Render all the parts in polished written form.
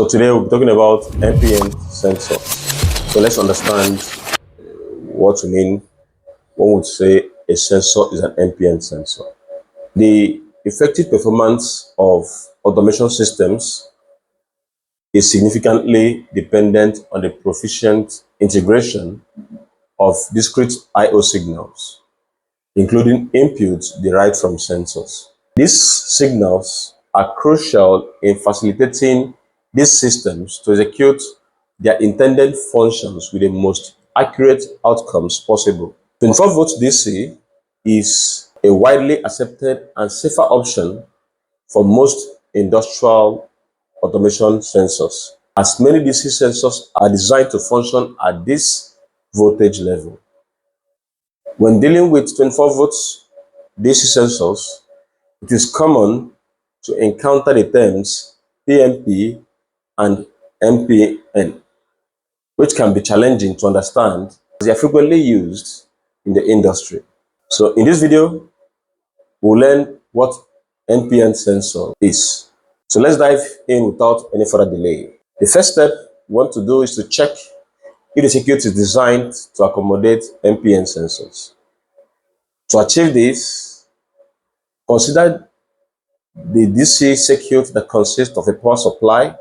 So today we'll be talking about NPN sensors. So let's understand what we mean when we say a sensor is an NPN sensor. The effective performance of automation systems is significantly dependent on the proficient integration of discrete I/O signals, including inputs derived from sensors. These signals are crucial in facilitating these systems to execute their intended functions with the most accurate outcomes possible. 24 volts DC is a widely accepted and safer option for most industrial automation sensors, as many DC sensors are designed to function at this voltage level. When dealing with 24 volts DC sensors, it is common to encounter the terms PMP and NPN, which can be challenging to understand as they are frequently used in the industry. So in this video, we'll learn what NPN sensor is. So let's dive in without any further delay. The first step we want to do is to check if the circuit is designed to accommodate NPN sensors. To achieve this, consider the DC circuit that consists of a power supply,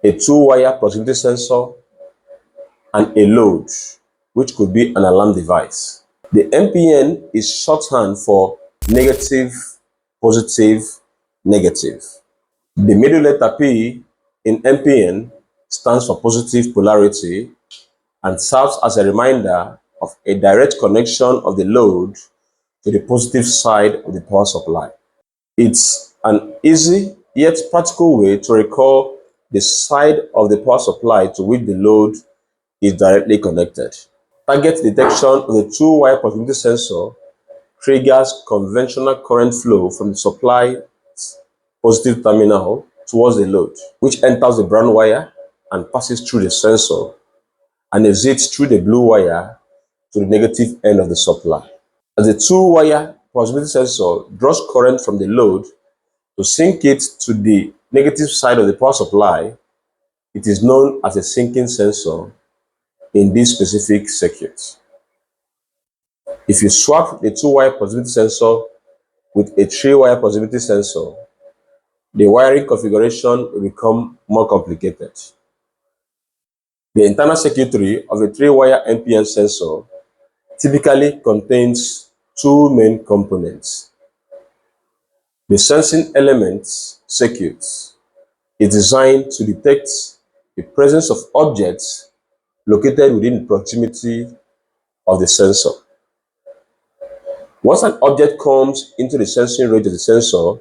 a two-wire proximity sensor, and a load, which could be an alarm device. The NPN is shorthand for negative, positive, negative. The middle letter P in NPN stands for positive polarity and serves as a reminder of a direct connection of the load to the positive side of the power supply. It's an easy yet practical way to recall the side of the power supply to which the load is directly connected. Target detection of the two-wire proximity sensor triggers conventional current flow from the supply's positive terminal towards the load, which enters the brown wire and passes through the sensor and exits through the blue wire to the negative end of the supply. As the two-wire proximity sensor draws current from the load to sync it to the negative side of the power supply, it is known as a syncing sensor in this specific circuit. If you swap the two-wire proximity sensor with a three-wire proximity sensor, the wiring configuration will become more complicated. The internal circuitry of a three-wire NPN sensor typically contains two main components. The sensing element circuit is designed to detect the presence of objects located within the proximity of the sensor. Once an object comes into the sensing range of the sensor,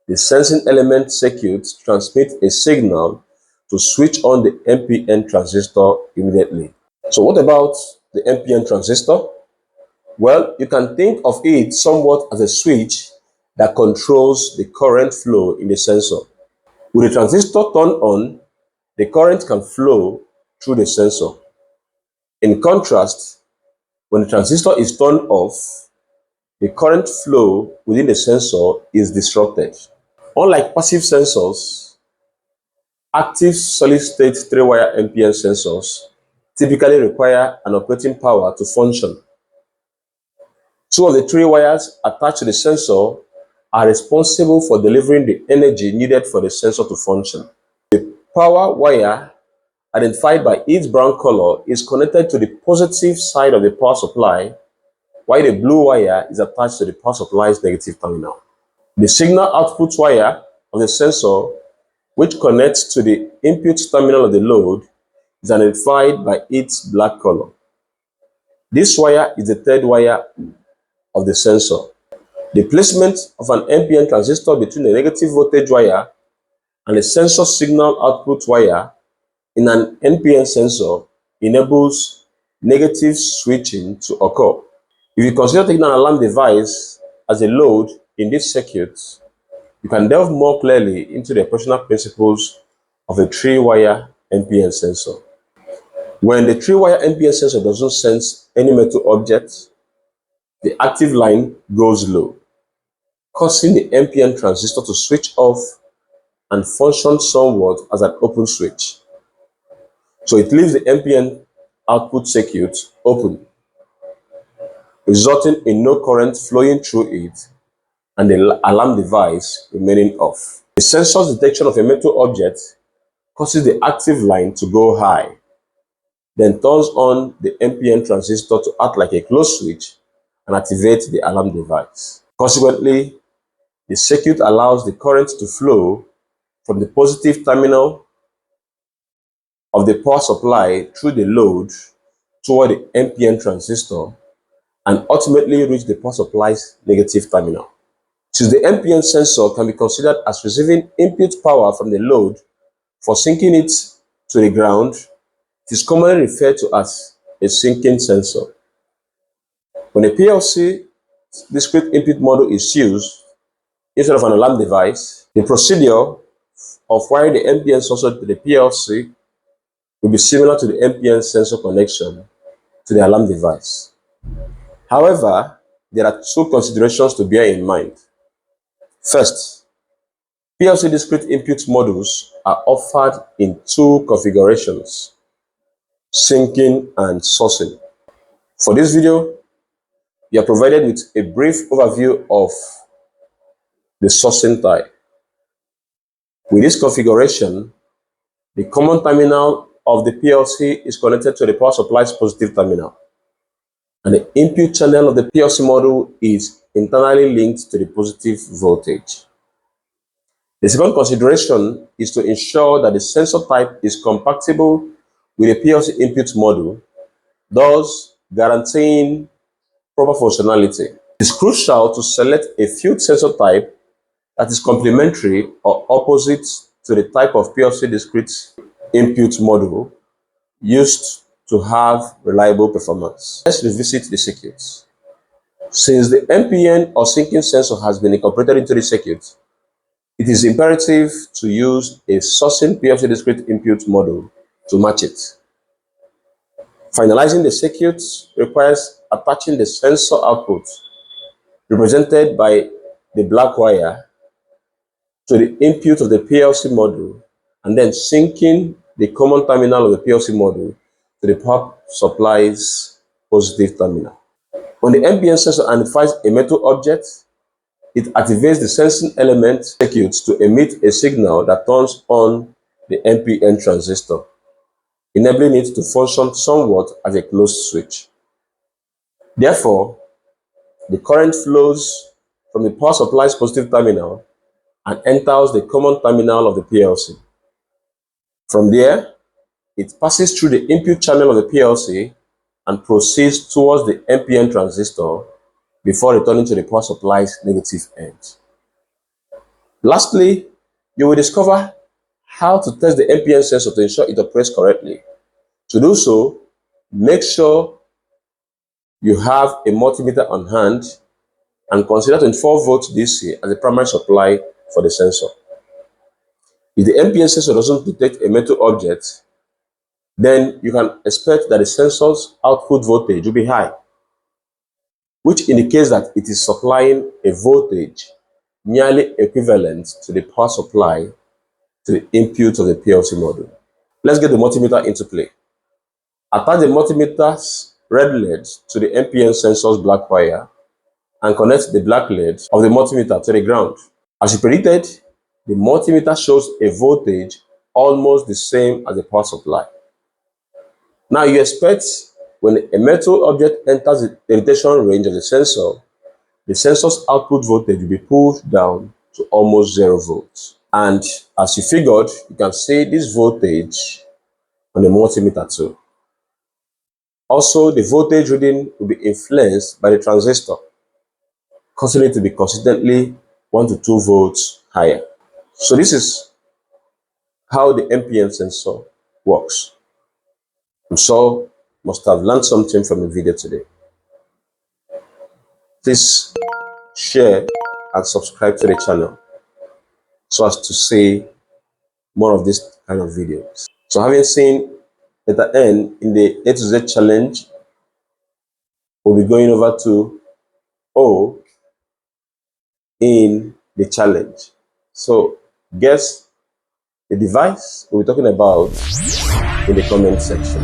the sensing element circuit transmits a signal to switch on the NPN transistor immediately. So what about the NPN transistor? Well, you can think of it somewhat as a switch that controls the current flow in the sensor. With the transistor turned on, the current can flow through the sensor. In contrast, when the transistor is turned off, the current flow within the sensor is disrupted. Unlike passive sensors, active solid-state three-wire NPN sensors typically require an operating power to function. Two of the three wires attached to the sensor are responsible for delivering the energy needed for the sensor to function. The power wire, identified by its brown color, is connected to the positive side of the power supply, while the blue wire is attached to the power supply's negative terminal. The signal output wire of the sensor, which connects to the input terminal of the load, is identified by its black color. This wire is the third wire of the sensor. The placement of an NPN transistor between the negative voltage wire and the sensor signal output wire in an NPN sensor enables negative switching to occur. If you consider taking an alarm device as a load in this circuit, you can delve more clearly into the operational principles of a three-wire NPN sensor. When the three-wire NPN sensor doesn't sense any metal object, the active line goes low, causing the NPN transistor to switch off and functions somewhat as an open switch. So it leaves the NPN output circuit open, resulting in no current flowing through it and the alarm device remaining off. The sensor's detection of a metal object causes the active line to go high, then turns on the NPN transistor to act like a closed switch and activate the alarm device. Consequently, the circuit allows the current to flow from the positive terminal of the power supply through the load toward the NPN transistor and ultimately reach the power supply's negative terminal. Since the NPN sensor can be considered as receiving input power from the load for syncing it to the ground, it is commonly referred to as a syncing sensor. When a PLC discrete input module is used instead of an alarm device, the procedure of wiring the NPN sensor to the PLC will be similar to the NPN sensor connection to the alarm device. However, there are two considerations to bear in mind. First, PLC discrete input modules are offered in two configurations: syncing and sourcing. For this video, you are provided with a brief overview of the sourcing type. With this configuration, the common terminal of the PLC is connected to the power supply's positive terminal, and the input channel of the PLC module is internally linked to the positive voltage. The second consideration is to ensure that the sensor type is compatible with the PLC input module, thus guaranteeing proper functionality. It is crucial to select a field sensor type that is complementary or opposite to the type of PLC discrete input module used to have reliable performance. Let's revisit the circuits. Since the NPN or syncing sensor has been incorporated into the circuit, it is imperative to use a sourcing PLC discrete input module to match it. Finalizing the circuit requires attaching the sensor output, represented by the black wire, to the input of the PLC module, and then syncing the common terminal of the PLC module to the power supply's positive terminal. When the NPN sensor identifies a metal object, it activates the sensing element circuits to emit a signal that turns on the NPN transistor, enabling it to function somewhat as a closed switch. Therefore, the current flows from the power supply's positive terminal and enters the common terminal of the PLC. From there, it passes through the input channel of the PLC and proceeds towards the NPN transistor before returning to the power supply's negative end. Lastly, you will discover how to test the NPN sensor to ensure it operates correctly. To do so, make sure you have a multimeter on hand and consider 24 volts DC as the primary supply for the sensor. If the NPN sensor doesn't detect a metal object, then you can expect that the sensor's output voltage will be high, which indicates that it is supplying a voltage nearly equivalent to the power supply to the input of the PLC module. Let's get the multimeter into play. Attach the multimeter's red lead to the NPN sensor's black wire and connect the black lead of the multimeter to the ground. As you predicted, the multimeter shows a voltage almost the same as the power supply. Now you expect when a metal object enters the irritation range of the sensor's output voltage will be pulled down to almost 0 volts. And as you figured, you can see this voltage on the multimeter too. Also, the voltage reading will be influenced by the transistor, causing it to be consistently 1 to 2 volts higher. So this is how the NPN sensor works. I'm sure you must have learned something from the video today. Please share and subscribe to the channel so as to see more of this kind of videos. So having seen letter N in the A to Z challenge, we'll be going over to O in the challenge. So guess The device we're talking about in the comment section.